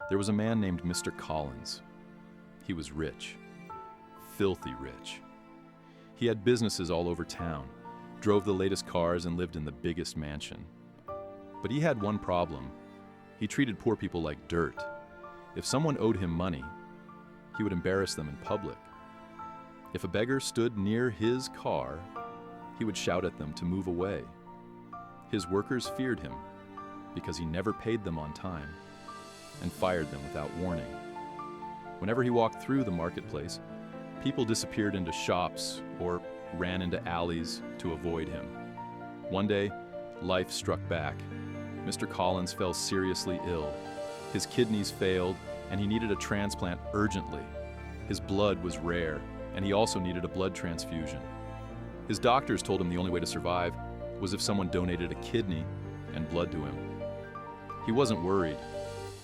There was a man named Mr. Collins. He was rich, filthy rich. He had businesses all over town, drove the latest cars, and lived in the biggest mansion. But he had one problem. He treated poor people like dirt. If someone owed him money, he would embarrass them in public. If a beggar stood near his car, he would shout at them to move away. His workers feared him because he never paid them on time and fired them without warning. Whenever he walked through the marketplace, people disappeared into shops or ran into alleys to avoid him. One day, life struck back. Mr. Collins fell seriously ill. His kidneys failed, and he needed a transplant urgently. His blood was rare, and he also needed a blood transfusion. His doctors told him the only way to survive was if someone donated a kidney and blood to him. He wasn't worried.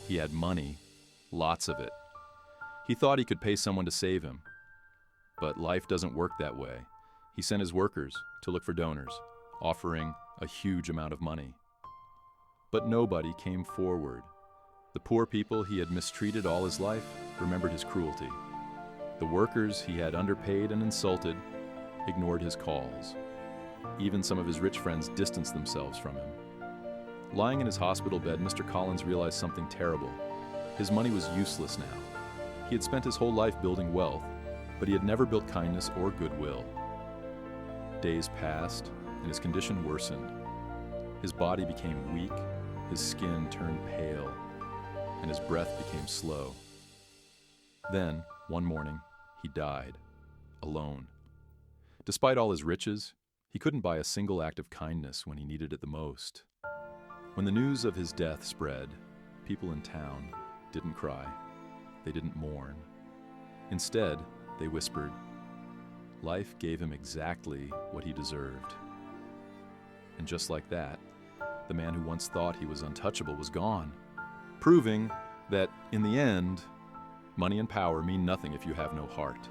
He had money, lots of it. He thought he could pay someone to save him. But life doesn't work that way. He sent his workers to look for donors, offering a huge amount of money. But nobody came forward. The poor people he had mistreated all his life remembered his cruelty. The workers he had underpaid and insulted ignored his calls. Even some of his rich friends distanced themselves from him. Lying in his hospital bed, Mr. Collins realized something terrible. His money was useless now. He had spent his whole life building wealth, but he had never built kindness or goodwill. Days passed, and his condition worsened. His body became weak, his skin turned pale, and his breath became slow. Then, one morning, he died, alone. Despite all his riches, he couldn't buy a single act of kindness when he needed it the most. When the news of his death spread, people in town didn't cry. They didn't mourn. Instead, they whispered, life gave him exactly what he deserved. And just like that, the man who once thought he was untouchable was gone, proving that, in the end, money and power mean nothing if you have no heart.